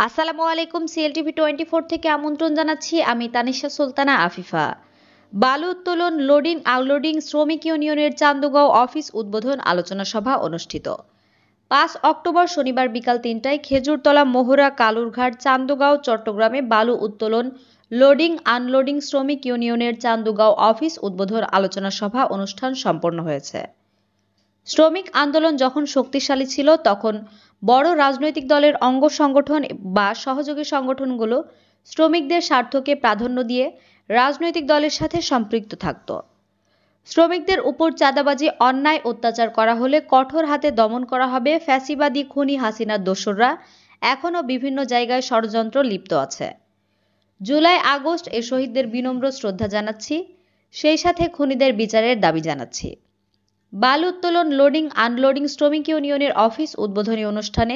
আসসালামু আলাইকুম। সিএলটিভি 24 থেকে আমন্ত্রণ জানাচ্ছি আমি তানিশা সুলতানা আফিফা। বালু উত্তোলন, লোডিং আনলোডিং শ্রমিক ইউনিয়নের চান্দগাঁও অফিস উদ্বোধন আলোচনা সভা অনুষ্ঠিত। 5 অক্টোবর শনিবার বিকাল 3টায় খেজুরতলা, মোহরা, কালুরঘাট, চান্দগাঁও, চট্টগ্রামে বালু উত্তোলন, লোডিং আনলোডিং শ্রমিক ইউনিয়নের চান্দগাঁও অফিস উদ্বোধন আলোচনা সভা অনুষ্ঠান সম্পন্ন হয়েছে। শ্রমিক আন্দোলন যখন শক্তিশালী ছিল তখন বড় রাজনৈতিক দলের অঙ্গ সংগঠন বা সহযোগী সংগঠনগুলো শ্রমিকদের স্বার্থকে প্রাধান্য দিয়ে রাজনৈতিক দলের সাথে সম্পৃক্ত থাকত। শ্রমিকদের উপর চাঁদাবাজি, অন্যায়, অত্যাচার করা হলে কঠোর হাতে দমন করা হবে। ফ্যাসিবাদী খুনি হাসিনার দোসররা এখনও বিভিন্ন জায়গায় ষড়যন্ত্র লিপ্ত আছে। জুলাই আগস্ট এ শহীদদের বিনম্র শ্রদ্ধা জানাচ্ছি, সেই সাথে খুনিদের বিচারের দাবি জানাচ্ছি। বালু উত্তোলন, লোডিং আনলোডিং শ্রমিক ইউনিয়নের অফিস উদ্বোধনী অনুষ্ঠানে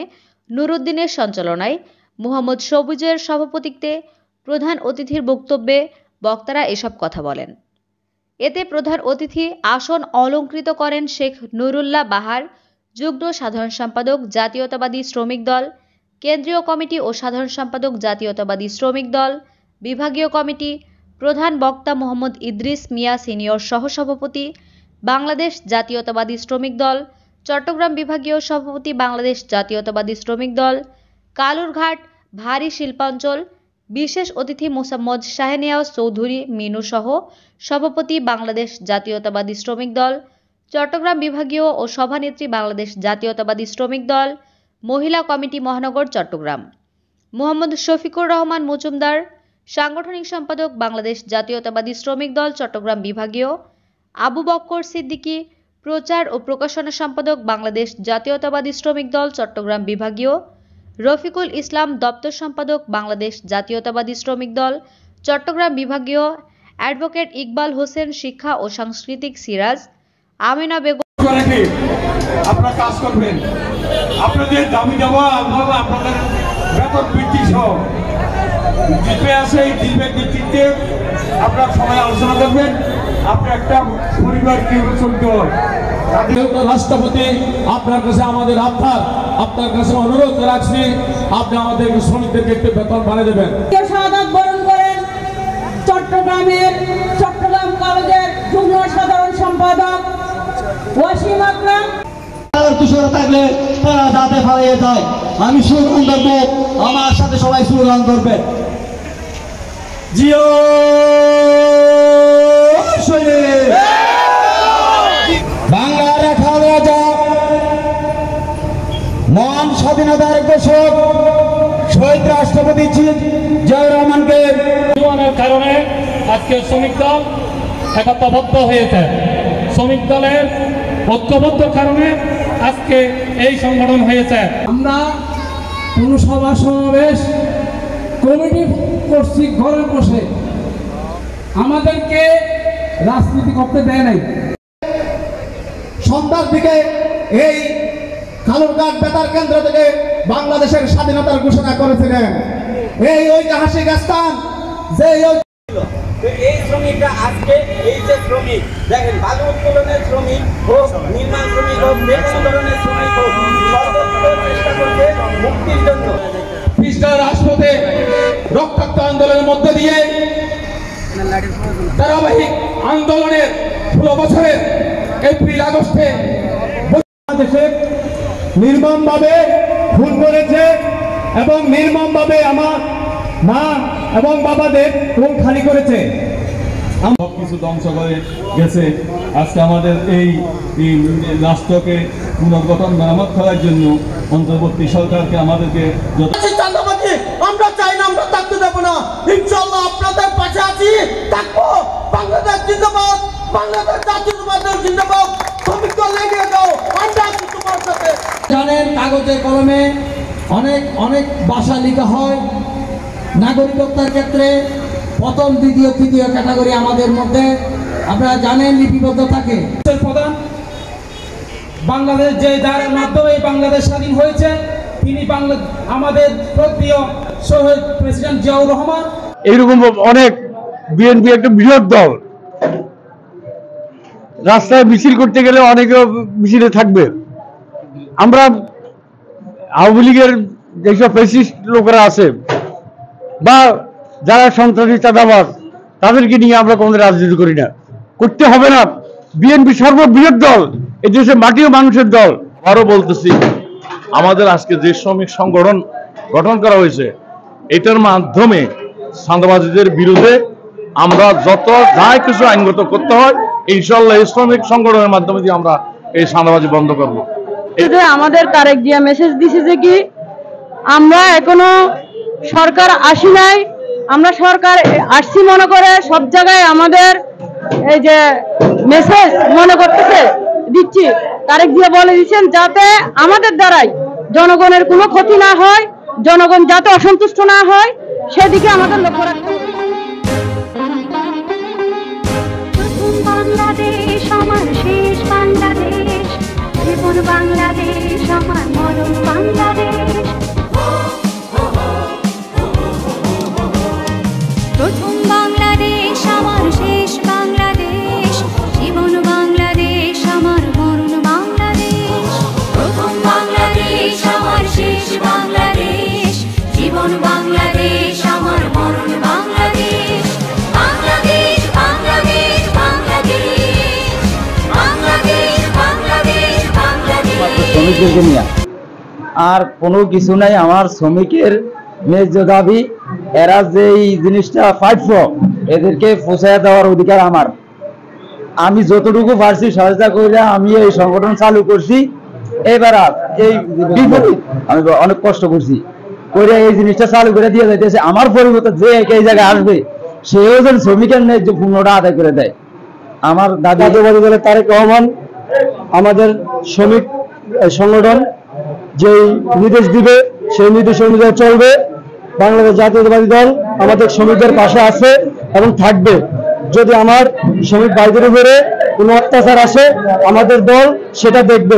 নুরুদ্দিনের সঞ্চালনায় মোহাম্মদ সবুজের সভাপতিত্বে প্রধান অতিথির বক্তব্যে বক্তারা এসব কথা বলেন। এতে প্রধান অতিথি আসন অলংকৃত করেন শেখ নুরুল্লাহ বাহার, যুগ্ম সাধারণ সম্পাদক, জাতীয়তাবাদী শ্রমিক দল, কেন্দ্রীয় কমিটি ও সাধারণ সম্পাদক, জাতীয়তাবাদী শ্রমিক দল, বিভাগীয় কমিটি। প্রধান বক্তা মোহাম্মদ ইদ্রিস মিয়া, সিনিয়র সহসভাপতি, বাংলাদেশ জাতীয়তাবাদী শ্রমিক দল, চট্টগ্রাম বিভাগীয় সভাপতি, বাংলাদেশ জাতীয়তাবাদী শ্রমিক দল, কালুরঘাট ভারী শিল্পাঞ্চল। বিশেষ অতিথি মোসাম্মদ শাহনেওয়াজ চৌধুরী মিনু সহ সভাপতি, বাংলাদেশ জাতীয়তাবাদী শ্রমিক দল, চট্টগ্রাম বিভাগীয় ও সভানেত্রী, বাংলাদেশ জাতীয়তাবাদী শ্রমিক দল, মহিলা কমিটি মহানগর চট্টগ্রাম। মোহাম্মদ শফিকুর রহমান মজুমদার, সাংগঠনিক সম্পাদক, বাংলাদেশ জাতীয়তাবাদী শ্রমিক দল, চট্টগ্রাম বিভাগীয়। আবু বক্কর সিদ্দিকী, প্রচার ও প্রকাশনা সম্পাদক, বাংলাদেশ জাতীয়তাবাদী শ্রমিক দল, চট্টগ্রাম বিভাগীয়। রফিকুল ইসলাম, দপ্তর সম্পাদক, বাংলাদেশ জাতীয়তাবাদী শ্রমিক দল, চট্টগ্রাম বিভাগীয়। অ্যাডভোকেট ইকবাল হোসেন, শিক্ষা ও সাংস্কৃতিক সিরাজ। আমিনা বেগম। আপনারা কাজ করবেন, আপনাদের দাবি দেওয়া আপনাদের বেতন বৃদ্ধি সহ জিপে আছে, এই জিপের ভিত্তিতে আপনারা সবাই আলোচনা করবেন। আপনার একটা পরিবার কিভাবে চলতে হয়। রাষ্ট্রপতি, আপনার কাছে আমাদের আপনার কাছে অনুরোধ রাখছি, আপনি আমাদের শ্রমিকদেরকে একটু বেতন বাড়িয়ে দেবেন। শাহাদাত বরণ করেন চট্টগ্রাম কলেজের যুগ্ম সাধারণ সম্পাদক ওয়াসিম আকরাম। তুষার থাকলে তারা যাতে হারিয়ে যায়, আমি স্লোগান ধরবো, আমার সাথে সবাই স্লোগান ধরবে। জিও বাংলার খাওয়া রাজা, মহান স্বাধীনতার ঘোষক শহীদ রাষ্ট্রপতি জিয়াউর রহমানকে জীবনের কারণে আজকে শ্রমিক দল একতাবদ্ধ হয়েছে। শ্রমিক দলের ঐক্যবদ্ধ কারণে আজকে এই সংগঠন হয়েছে। আমরা কোনো সভা সমাবেশ কমিটি করছি ঘরে বসে, আমাদেরকে রাজনীতি করতে দেয় নাই। সন্ধ্যার দিকে এই কালুরঘাট বেতার কেন্দ্র থেকে বাংলাদেশের স্বাধীনতার ঘোষণা করেছিলেন এই ঐতিহাসিক স্থান। যে এই শ্রমিকরা আজকে এই যে শ্রমিক দেখেন, বালু উত্তোলনের শ্রমিক হোক, নির্মাণ শ্রমিক হোক, যে কোনো ধরনের শ্রমিক হোক, সর্বোচ্চ চেষ্টা করছে মুক্তির জন্য। খ্রিস্টান রাজপথে রক্তাক্ত আন্দোলনের মধ্য দিয়ে ধারাবাহিক আন্দোলনের 16 বছরের এপ্রিল আগস্টে বাংলাদেশে নির্মমভাবে খুন করেছে এবং নির্মমভাবে আমার মা এবং বাবাদের কোল খালি করেছে। সবকিছু ধ্বংস করে গেছে। আজকে আমাদের এই রাষ্ট্রকে পুনর্গঠন মেরামত করার জন্য অন্তর্বর্তী সরকারকে আমাদেরকে আমরা চাই না, আমরা থাকতে দেবো না। ইনশাআল্লাহ আপনাদের পাশে আছি, থাকবো। বাংলাদেশ জিন্দাবাদ, বাংলাদেশ জাতীয়তাবাদ জিন্দাবাদ। শ্রমিক দল এগিয়ে যাও, আমরা আছি তোমার সাথে। জানেন, কাগজে কলমে অনেক ভাষা লেখা হয়। নাগরিকত্বের ক্ষেত্রে প্রথম, দ্বিতীয়, তৃতীয় ক্যাটাগরি আমাদের মধ্যে আপনারা জানেন লিপিবদ্ধ থাকে। প্রধান বাংলাদেশ, যে যার মাধ্যমে বাংলাদেশ স্বাধীন হয়েছে, তিনি আমাদের প্রিয় শহীদ প্রেসিডেন্ট জিয়াউর রহমান। এইরকম অনেক বিএনপি একটা বৃহৎ দল, রাস্তায় মিছিল করতে গেলে অনেকে মিছিলে থাকবে। আমরা আওয়ামী লীগের যেসব ফ্যাসিস্ট লোকেরা আছে বা যারা সন্ত্রাসী চাঁদাবাজ তাদেরকে নিয়ে আমরা কোনো রাজনীতি করি না, করতে হবে না। বিএনপি সর্ববৃহৎ দল, এই দেশের মাটি ও মানুষের দল। আরো বলতেছি, আমাদের আজকে যে শ্রমিক সংগঠন গঠন করা হয়েছে এটার মাধ্যমে চাঁদাবাজীদের বিরুদ্ধে আমরা যত যা কিছু আইনগত করতে হয় ইনশাল্লাহ এই শ্রমিক সংগঠনের মাধ্যমে দিয়ে আমরা এই চাঁদাবাজি বন্ধ করব। আমাদের তারেক জিয়া মেসেজ দিছে যে কি আমরা এখনো সরকার আসি নাই, আমরা সরকার আসছি মনে করে সব জায়গায় আমাদের এই যে মেসেজ মনে করতেছে দিচ্ছি। তারেক জিয়া বলে দিচ্ছেন যাতে আমাদের দ্বারাই জনগণের কোনো ক্ষতি না হয়, জনগণ যাতে অসন্তুষ্ট না হয় সেদিকে আমাদের লক্ষ্য রাখতে হবে। বাংলাদেশ আমার শেষ বাংলাদেশ, জীবন বাংলাদেশ আমার মরণ বাংলাদেশ। প্রথম বাংলাদেশ আমার শেষ বাংলাদেশ, জীবন বাংলাদেশ আমার মরণ বাংলাদেশ। প্রথম বাংলাদেশ আমার শেষ বাংলাদেশ, জীবন বাংলাদেশ আমার মরণ বাংলাদেশ। বাংলাদেশ বাংলাদেশ বাংলাদেশ, বাংলাদেশ বাংলাদেশ বাংলাদেশ। শ্রমিকদেরকে নিয়ে আর কোনো কিছু নাই, আমার শ্রমিকের ন্যায্য দাবি, এরা যে এই জিনিসটা ফাইট ফর এদেরকে পৌঁছায় দেওয়ার অধিকার আমার। আমি যতটুকু পারছি সহায়তা করে আমি এই সংগঠন চালু করছি। এবার এই বিপরীত আমি অনেক কষ্ট করছি করে এই জিনিসটা চালু করে দিয়ে যাইতেছে। আমার পরিবর্তে যে এই জায়গায় আসবে সেও যেন শ্রমিকের ন্যায্য পূর্ণটা আদায় করে দেয়। আমার দাদা বলে তারেক রহমান আমাদের শ্রমিক সংগঠন যেই নির্দেশ দিবে সেই নির্দেশ অনুযায়ী চলবে। বাংলাদেশ জাতীয়তাবাদী দল আমাদের শ্রমিকদের পাশে আছে এবং থাকবে। যদি আমার শ্রমিক ভাইদের উপরে কোনো অত্যাচার আসে আমাদের দল সেটা দেখবে।